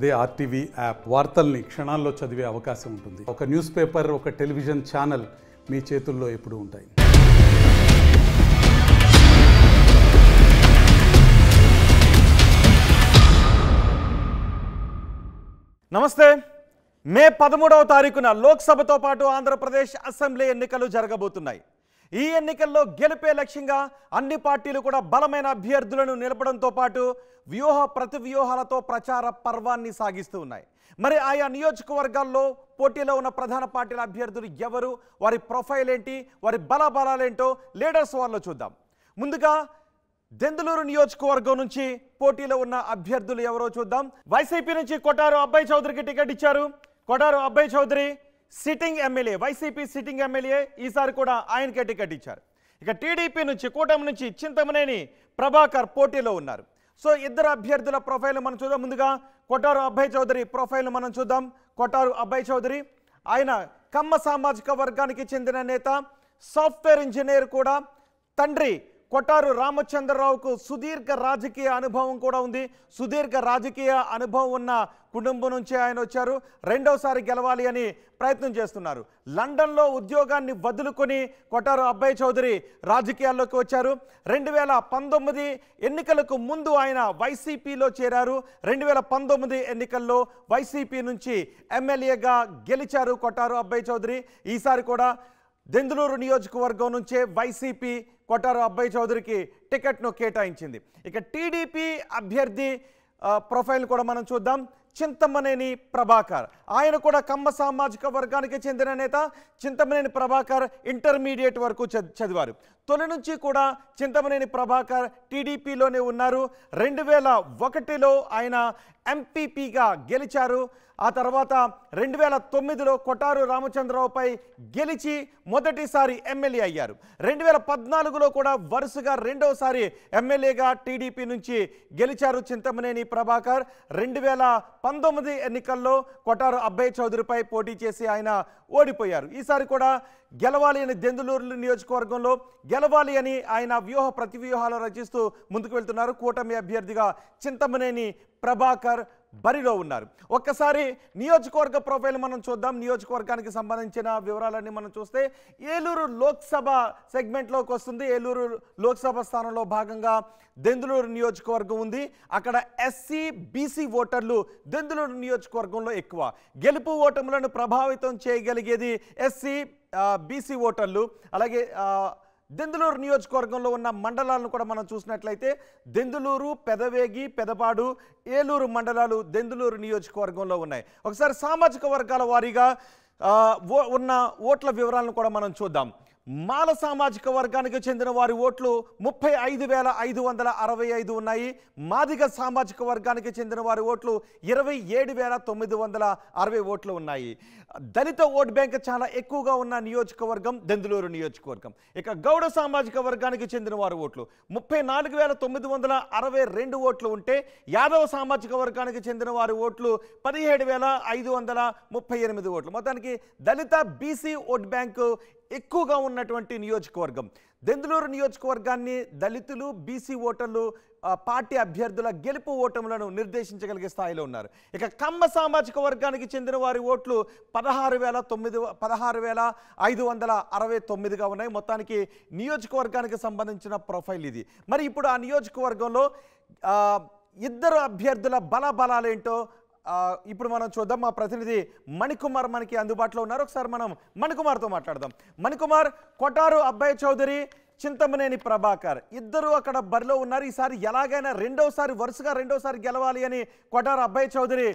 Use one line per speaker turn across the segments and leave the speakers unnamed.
అదే RTV app వార్తల్ని క్షణాల్లో చదివే అవకాశం ఉంటుంది. ఒక న్యూస్ పేపర్, ఒక టెలివిజన్ ఛానల్ మీ చేతుల్లో ఎప్పుడూ ఉంటాయి.
నమస్తే. మే 13వ తారీఖున లోక్సభతో పాటు ఆంధ్రప్రదేశ్ అసెంబ్లీ ఎన్నికలు జరగబోతున్నాయి. ఈ ఎన్నికల్లో గెలిపే లక్ష్యంగా అన్ని పార్టీలు కూడా బలమైన అభ్యర్థులను నిలపడంతో పాటు ప్రతి వ్యూహాలతో ప్రచార పర్వాన్ని సాగిస్తూ ఉన్నాయి. మరి ఆయా నియోజకవర్గాల్లో పోటీలో ఉన్న ప్రధాన పార్టీల అభ్యర్థులు ఎవరు, వారి ప్రొఫైల్ ఏంటి, వారి బలాబలాలేంటో లీడర్స్ వాళ్ళలో చూద్దాం. ముందుగా దెందులూరు నియోజకవర్గం నుంచి పోటీలో ఉన్న అభ్యర్థులు ఎవరో చూద్దాం. వైసీపీ నుంచి కొటారు అబ్బాయి చౌదరికి టికెట్ ఇచ్చారు. Kotaru Abbayi Chowdary sitting MLA, YCP sitting MLA, ఈసారి కూడా ఆయనకే టికెట్ ఇచ్చారు. ఇక టీడీపీ నుంచి, కూటమి నుంచి చింతమనేని ప్రభాకర్ పోటీలో ఉన్నారు. సో ఇద్దరు అభ్యర్థుల ప్రొఫైల్ మనం చూద్దాం. ముందుగా కొటారు అబ్బాయి చౌదరి ప్రొఫైల్ మనం చూద్దాం. కొటారు అబ్బాయి చౌదరి ఆయన కమ్మ సామాజిక వర్గానికి చెందిన నేత, సాఫ్ట్వేర్ ఇంజనీర్ కూడా. తండ్రి కొటారు రామచంద్రరావుకు సుదీర్ఘ రాజకీయ అనుభవం కూడా ఉంది. సుదీర్ఘ రాజకీయ అనుభవం ఉన్న కుటుంబం నుంచి ఆయన వచ్చారు. రెండోసారి గెలవాలి అని ప్రయత్నం చేస్తున్నారు. లండన్లో ఉద్యోగాన్ని వదులుకొని కొటారు అబ్బాయి చౌదరి రాజకీయాల్లోకి వచ్చారు. 2019 ఎన్నికలకు ముందు ఆయన వైసీపీలో చేరారు. 2019 ఎన్నికల్లో వైసీపీ నుంచి ఎమ్మెల్యేగా గెలిచారు కొటారు అబ్బాయి చౌదరి. ఈసారి కూడా దెందులూరు నియోజకవర్గం నుంచే వైసీపీ కొటారు అబ్బాయి చౌదరికి టికెట్ను కేటాయించింది. ఇక టీడీపీ అభ్యర్థి ప్రొఫైల్ కూడా మనం చూద్దాం. చింతమనేని ప్రభాకర్ ఆయన కూడా కమ్మ సామాజిక వర్గానికి చెందిన నేత. చింతమనేని ప్రభాకర్ ఇంటర్మీడియట్ వరకు చదివారు. తొలి నుంచి కూడా చింతమనేని ప్రభాకర్ టీడీపీలోనే ఉన్నారు. 2001లో ఆయన ఎంపీపీగా గెలిచారు. ఆ తర్వాత 2009లో కొటారు రామచంద్రరావుపై గెలిచి మొదటిసారి ఎమ్మెల్యే అయ్యారు. 2014లో కూడా వరుసగా రెండోసారి ఎమ్మెల్యేగా టీడీపీ నుంచి గెలిచారు చింతమనేని ప్రభాకర్. 2019 ఎన్నికల్లో కొటారు అబ్బాయి చౌదరిపై పోటీ చేసి ఆయన ఓడిపోయారు. ఈసారి కూడా గెలవాలి అని, దెందులూరు నియోజకవర్గంలో గెలవాలి అని ఆయన ప్రతి వ్యూహాలు రచిస్తూ ముందుకు వెళ్తున్నారు. కూటమి అభ్యర్థిగా చింతమనేని ప్రభాకర్ బరిలో ఉన్నారు. ఒక్కసారి నియోజకవర్గ ప్రొఫైల్ మనం చూద్దాం. నియోజకవర్గానికి సంబంధించిన వివరాలన్నీ మనం చూస్తే ఏలూరు లోక్సభ సెగ్మెంట్లోకి వస్తుంది. ఏలూరు లోక్సభ స్థానంలో భాగంగా దెందులూరు నియోజకవర్గం ఉంది. అక్కడ ఎస్సీ బీసీ ఓటర్లు దెందులూరు నియోజకవర్గంలో ఎక్కువ. గెలుపు ఓటములను ప్రభావితం చేయగలిగేది ఎస్సీ బీసీ ఓటర్లు. అలాగే దెందులూరు నియోజకవర్గంలో ఉన్న మండలాలను కూడా మనం చూసినట్లయితే దెందులూరు, పెదవేగి, పెదపాడు, ఏలూరు మండలాలు దెందులూరు నియోజకవర్గంలో ఉన్నాయి. ఒకసారి సామాజిక వర్గాల వారీగా ఉన్న ఓట్ల వివరాలను కూడా మనం చూద్దాం. మాల సామాజిక వర్గానికి చెందిన వారి ఓట్లు 35,565 ఉన్నాయి. మాదిగ సామాజిక వర్గానికి చెందిన వారి ఓట్లు 27,960 ఓట్లు ఉన్నాయి. దళిత ఓట్ బ్యాంక్ చాలా ఎక్కువగా ఉన్న నియోజకవర్గం దెందులూరు నియోజకవర్గం. ఇక గౌడ సామాజిక వర్గానికి చెందిన వారి ఓట్లు 34,962 ఓట్లు ఉంటే, యాదవ సామాజిక వర్గానికి చెందిన వారి ఓట్లు 17,538 ఓట్లు. మొత్తానికి దళిత బీసీ ఓట్ బ్యాంకు ఎక్కువగా ఉన్నటువంటి నియోజకవర్గం. దెందులూరు నియోజకవర్గాన్ని దళితులు, బీసీ ఓటర్లు పార్టీ అభ్యర్థుల గెలుపు ఓటములను నిర్దేశించగలిగే స్థాయిలో ఉన్నారు. ఇక కమ్మ సామాజిక వర్గానికి చెందిన వారి ఓట్లు 16,569గా ఉన్నాయి. మొత్తానికి నియోజకవర్గానికి సంబంధించిన ప్రొఫైల్ ఇది. మరి ఇప్పుడు ఆ నియోజకవర్గంలో ఇద్దరు అభ్యర్థుల బలాలేంటో ఇప్పుడు మనం చూద్దాం. మా ప్రతినిధి మణికుమార్ మనకి అందుబాటులో ఉన్నారు. ఒకసారి మనం మణికుమార్తో మాట్లాడదాం. మణికుమార్, కొటారు అబ్బాయి చౌదరి, చింతమనేని ప్రభాకర్ ఇద్దరు అక్కడ బరిలో ఉన్నారు. ఈసారి ఎలాగైనా వరుసగా రెండోసారి గెలవాలి అని కొటారు అబ్బాయి చౌదరి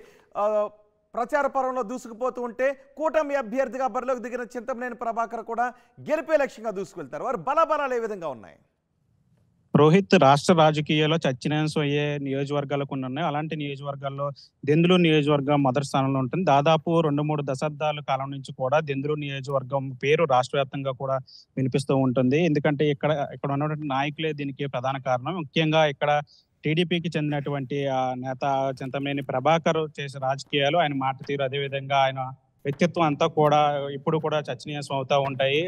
ప్రచార పర్వంలో దూసుకుపోతూ ఉంటే, కూటమి అభ్యర్థిగా బరిలోకి దిగిన చింతమనేని ప్రభాకర్ కూడా గెలిపే లక్ష్యంగా దూసుకెళ్తారు. వారి బలాలు ఏ విధంగా ఉన్నాయి?
రోహిత్, రాష్ట్ర రాజకీయాల్లో చర్చనీయాంశం అయ్యే నియోజకవర్గాలు కొన్ని ఉన్నాయి. అలాంటి నియోజకవర్గాల్లో దెందులూరు నియోజకవర్గం మొదటి స్థానంలో ఉంటుంది. దాదాపు 2-3 దశాబ్దాల కాలం నుంచి కూడా దెందులూరు నియోజకవర్గం పేరు రాష్ట్ర వ్యాప్తంగా కూడా వినిపిస్తూ ఉంటుంది. ఎందుకంటే ఇక్కడ ఉన్నటువంటి నాయకులే దీనికి ప్రధాన కారణం. ముఖ్యంగా ఇక్కడ టీడీపీకి చెందినటువంటి నేత చింతమనేని ప్రభాకర్ చేసే రాజకీయాలు, ఆయన మాట తీరు, అదేవిధంగా ఆయన వ్యక్తిత్వం అంతా కూడా ఇప్పుడు కూడా చర్చనీయాంశం అవుతూ ఉంటాయి.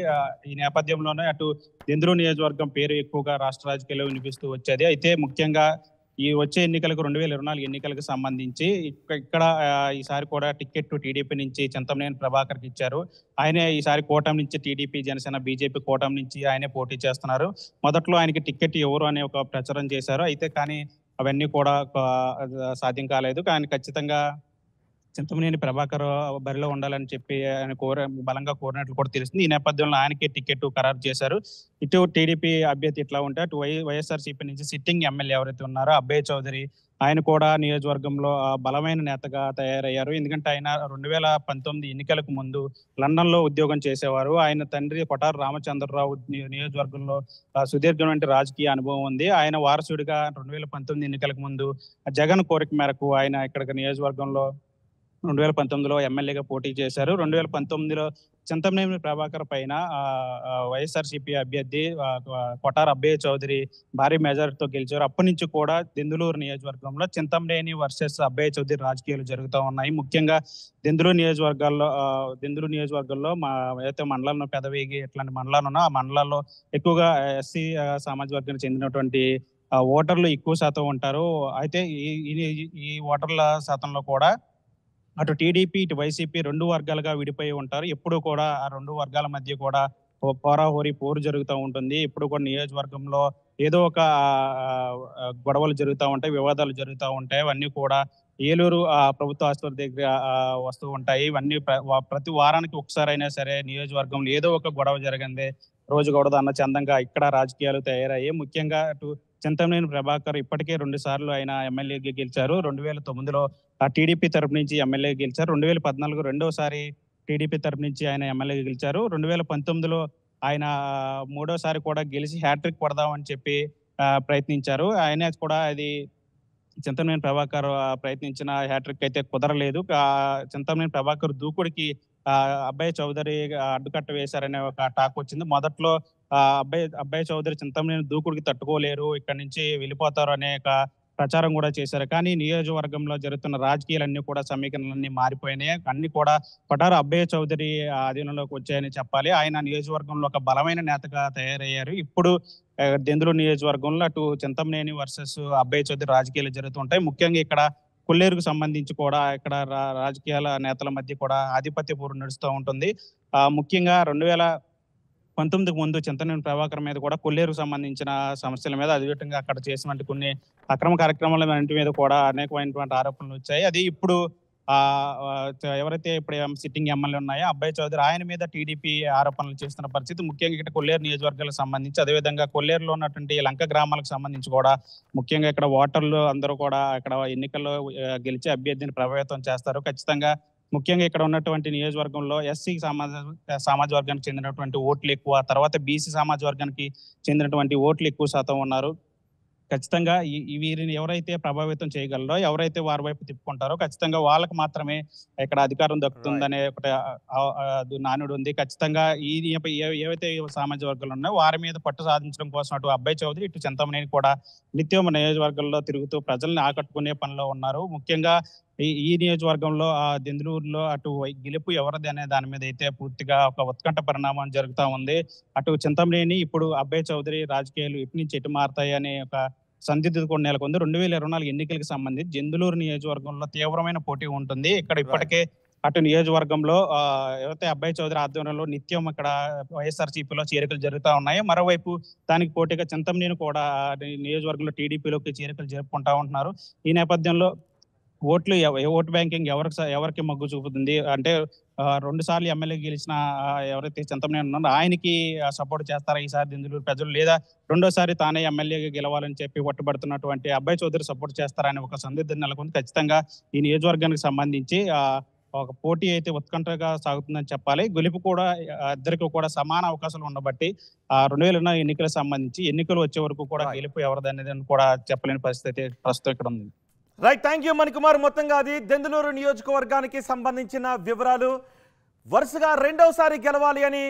ఈ నేపథ్యంలోనే అటు దెందులూరు నియోజకవర్గం పేరు ఎక్కువగా రాష్ట్ర రాజకీయాల్లో వినిపిస్తూ వచ్చేది. అయితే ముఖ్యంగా ఈ వచ్చే ఎన్నికలకు 2024 ఎన్నికలకు సంబంధించి ఇక్కడ ఈసారి కూడా టికెట్ టీడీపీ నుంచి చింతమనేని ప్రభాకర్కి ఇచ్చారు. ఆయనే ఈసారి కూటమి నుంచి టీడీపీ, జనసేన, బీజేపీ కూటమి నుంచి ఆయనే పోటీ చేస్తున్నారు. మొదట్లో ఆయనకి టికెట్ ఎవరు అనే ఒక ప్రచారం చేశారు. అయితే కానీ అవన్నీ కూడా సాధ్యం కాలేదు. కానీ ఖచ్చితంగా చింతమనేని ప్రభాకర్ బరిలో ఉండాలని చెప్పి ఆయన బలంగా కోరినట్లు కూడా తెలుస్తుంది. ఈ నేపథ్యంలో ఆయనకే టికెట్ ఖరారు చేశారు. ఇటు టీడీపీ అభ్యర్థి ఇట్లా ఉంటే అటు వైఎస్ఆర్సీపీ నుంచి సిట్టింగ్ ఎమ్మెల్యే ఎవరైతే ఉన్నారో అబ్బయ్య చౌదరి, ఆయన కూడా నియోజకవర్గంలో బలమైన నేతగా తయారయ్యారు. ఎందుకంటే ఆయన 2019 ఎన్నికలకు ముందు లండన్ లో ఉద్యోగం చేసేవారు. ఆయన తండ్రి కొటారు రామచంద్రరావు నియోజకవర్గంలో సుదీర్ఘమైన రాజకీయ అనుభవం ఉంది. ఆయన వారసుడిగా 2019 ఎన్నికలకు ముందు జగన్ కోరిక మేరకు ఆయన ఇక్కడ నియోజకవర్గంలో 2019లో ఎమ్మెల్యేగా పోటీ చేశారు. 2019లో చింతమనేని ప్రభాకర్ పైన వైఎస్ఆర్సీపీ అభ్యర్థి కొటారు అబ్బయ్య చౌదరి భారీ మెజారిటీతో గెలిచారు. అప్పటి నుంచి కూడా దెందులూరు నియోజకవర్గంలో చింతమనేని వర్సెస్ అబ్బయ్య చౌదరి రాజకీయాలు జరుగుతూ ఉన్నాయి. ముఖ్యంగా దెందులూరు నియోజకవర్గంలో ఏదైతే మండలంలో పెదవేగి ఇట్లాంటి మండలాలు ఉన్నా ఆ మండలాల్లో ఎక్కువగా ఎస్సీ సామాజిక వర్గానికి చెందినటువంటి ఓటర్లు ఎక్కువ శాతం ఉంటారు. అయితే ఈ ఓటర్ల శాతంలో కూడా అటు టీడీపీ, ఇటు వైసీపీ రెండు వర్గాలుగా విడిపోయి ఉంటారు. ఎప్పుడు కూడా ఆ రెండు వర్గాల మధ్య కూడా హోరాహోరీ పోరు జరుగుతూ ఉంటుంది. ఇప్పుడు కూడా నియోజకవర్గంలో ఏదో ఒక గొడవలు జరుగుతూ ఉంటాయి, వివాదాలు జరుగుతూ ఉంటాయి. అవన్నీ కూడా ఏలూరు ప్రభుత్వ ఆసుపత్రి దగ్గర వస్తూ ఉంటాయి. ఇవన్నీ ప్రతి వారానికి ఒకసారి అయినా సరే నియోజకవర్గంలో ఏదో ఒక గొడవ జరిగింది, రోజు గొడవ అన్న చందంగా ఇక్కడ రాజకీయాలు తయారయ్యాయి. ముఖ్యంగా అటు చింతమనేని ప్రభాకర్ ఇప్పటికే 2 సార్లు ఆయన ఎమ్మెల్యేగా గెలిచారు. 2009లో టీడీపీ తరపు నుంచి ఎమ్మెల్యేగా గెలిచారు. 2014 రెండోసారి టీడీపీ తరపు నుంచి ఆయన ఎమ్మెల్యేగా గెలిచారు. 2019లో ఆయన మూడోసారి కూడా గెలిచి హ్యాట్రిక్ కొడదామని చెప్పి ప్రయత్నించారు. ఆయన కూడా అది చింతమనేని ప్రభాకర్ ప్రయత్నించిన హ్యాట్రిక్ అయితే కుదరలేదు. చింతమనేని ప్రభాకర్ దూకుడికి అబ్బయ్య చౌదరి అడ్డుకట్ట వేశారనే ఒక టాక్ వచ్చింది. మొదట్లో అబ్బయ్య చౌదరి చింతమనేని దూకుడికి తట్టుకోలేరు, ఇక్కడ నుంచి వెళ్ళిపోతారు అనే ఒక ప్రచారం కూడా చేశారు. కానీ నియోజకవర్గంలో జరుగుతున్న రాజకీయాలన్నీ కూడా సమీకరణలన్నీ మారిపోయినాయి. అన్ని కూడా కొటారు అబ్బయ్య చౌదరి అధీనంలోకి వచ్చాయని చెప్పాలి. ఆయన నియోజకవర్గంలో ఒక బలమైన నేతగా తయారయ్యారు. ఇప్పుడు దెందులూరు నియోజకవర్గంలో అటు చింతమనేని వర్సెస్ అబ్బయ్య చౌదరి రాజకీయాలు జరుగుతుంటాయి. ముఖ్యంగా ఇక్కడ కొల్లేరుకు సంబంధించి కూడా ఇక్కడ రాజకీయాల నేతల మధ్య కూడా ఆధిపత్య పోరు నడుస్తూ ఉంటుంది. ముఖ్యంగా 2019కు ముందు చింతమనేని ప్రభాకర్ మీద కూడా కొల్లేరుకు సంబంధించిన సమస్యల మీద, అదేవిధంగా అక్కడ చేసినటువంటి కొన్ని అక్రమ కార్యక్రమాల మీద కూడా అనేకమైనటువంటి ఆరోపణలు వచ్చాయి. అది ఇప్పుడు ఎవరైతే ఇప్పుడు సిట్టింగ్ ఎమ్మెల్యే ఉన్నాయో అబ్బయ్య చౌదరి ఆయన మీద టీడీపీ ఆరోపణలు చేస్తున్న పరిస్థితి. ముఖ్యంగా ఇక్కడ కొల్లేరు నియోజకవర్గాలకు సంబంధించి, అదేవిధంగా కొల్లేరులో ఉన్నటువంటి లంక గ్రామాలకు సంబంధించి కూడా ముఖ్యంగా ఇక్కడ ఓటర్లు అందరూ కూడా ఇక్కడ ఎన్నికల్లో గెలిచి అభ్యర్థిని ప్రభావితం చేస్తారు. ఖచ్చితంగా ముఖ్యంగా ఇక్కడ ఉన్నటువంటి నియోజకవర్గంలో ఎస్సీ సామాజిక వర్గానికి చెందినటువంటి ఓట్లు ఎక్కువ, తర్వాత బీసీ సామాజిక వర్గానికి చెందినటువంటి ఓట్లు ఎక్కువ శాతం ఉన్నారు. ఖచ్చితంగా వీరిని ఎవరైతే ప్రభావితం చేయగలరో, ఎవరైతే వారి వైపు తిప్పుకుంటారో ఖచ్చితంగా వాళ్ళకి మాత్రమే ఇక్కడ అధికారం దక్కుతుందనే ఒకటి నానుడు ఉంది. ఖచ్చితంగా ఏవైతే సామాజిక వర్గాలు ఉన్నాయో వారి మీద పట్టు సాధించడం కోసం అటు అబ్బయ్య చౌదరి, ఇటు చింతమనేని కూడా నిత్యం నియోజకవర్గంలో తిరుగుతూ ప్రజల్ని ఆకట్టుకునే పనిలో ఉన్నారు. ముఖ్యంగా ఈ నియోజకవర్గంలో దెందులూరులో అటు గెలుపు ఎవరిది అనే దాని మీద అయితే పూర్తిగా ఒక ఉత్కంఠ పరిణామం జరుగుతూ ఉంది. అటు చింతమనేని, ఇప్పుడు అబ్బయ్య చౌదరి రాజకీయాలు ఇటు నుంచి ఎటు మారుతాయి అనే ఒక సందిగ్ధత కూడా నెలకొంది. 2024 ఎన్నికలకు సంబంధించి దెందులూరు నియోజకవర్గంలో తీవ్రమైన పోటీ ఉంటుంది. ఇక్కడ ఇప్పటికే అటు నియోజకవర్గంలో ఏవైతే అబ్బయ్య చౌదరి ఆధ్వర్యంలో నిత్యం ఇక్కడ వైఎస్ఆర్సీపీలో చేరికలు జరుగుతూ ఉన్నాయి. మరోవైపు దానికి పోటీగా చింతమనేని కూడా నియోజకవర్గంలో టీడీపీలోకి చేరికలు జరుపుకుంటా ఉంటున్నారు. ఈ నేపథ్యంలో ఓటు బ్యాంకింగ్ ఎవరికి మొగ్గు చూపుతుంది అంటే 2 సార్లు ఎమ్మెల్యే గెలిచిన ఎవరైతే చింతమనేని ఉన్నారో ఆయనకి సపోర్ట్ చేస్తారా ఈసారి దెందులూరు ప్రజలు, లేదా రెండోసారి తానే ఎమ్మెల్యేగా గెలవాలని చెప్పి పట్టుబడుతున్నటువంటి అబ్బయ్య చౌదరి సపోర్ట్ చేస్తారని ఒక సందిగ్ధత నెలకొంది. ఖచ్చితంగా ఈ నియోజకవర్గానికి సంబంధించి ఒక పోటీ అయితే ఉత్కంఠగా సాగుతుందని చెప్పాలి. గెలుపు కూడా ఇద్దరికి కూడా సమాన అవకాశాలు ఉండబట్టి 2024 ఎన్నికలకు సంబంధించి ఎన్నికలు వచ్చే వరకు కూడా గెలుపు ఎవరిదనేది కూడా చెప్పలేని పరిస్థితి ప్రస్తుతం ఇక్కడ ఉంది.
Right, thank you Manikumar. మొత్తంగా అది దెందులూరు నియోజకవర్గానికి సంబంధించిన వివరాలు. వరుసగా రెండవసారి గెలవాలి అని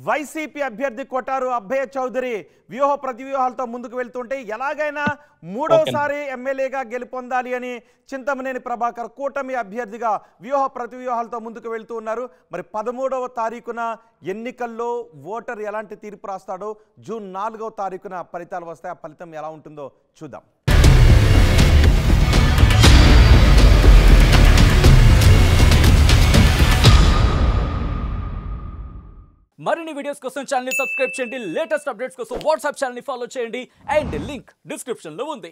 వైసీపీ అభ్యర్థి కొటారు అబ్బయ్య చౌదరి వ్యూహ ప్రతివ్యూహాలతో ముందుకు వెళ్తుంటే, ఎలాగైనా మూడవసారి ఎమ్మెల్యేగా గెలుపొందాలి అని చింతమనేని ప్రభాకర్ కూటమి అభ్యర్థిగా వ్యూహ ప్రతివ్యూహాలతో ముందుకు వెళ్తూ ఉన్నారు. మరి 13వ తారీఖున ఎన్నికల్లో ఓటర్ ఎలాంటి తీర్పు రాస్తాడో, జూన్ 4వ తారీఖున ఫలితాలు వస్తాయి. ఆ ఫలితం ఎలా ఉంటుందో చూద్దాం.
మరిన్ని వీడియోస్ కోసం ఛానల్ ని సబ్స్క్రైబ్ చేయండి, లేటెస్ట్ అప్డేట్స్ కోసం వాట్సాప్ ఛానల్ ని ఫాలో చేయండి అండ్ లింక్ డిస్క్రిప్షన్ లో ఉంది.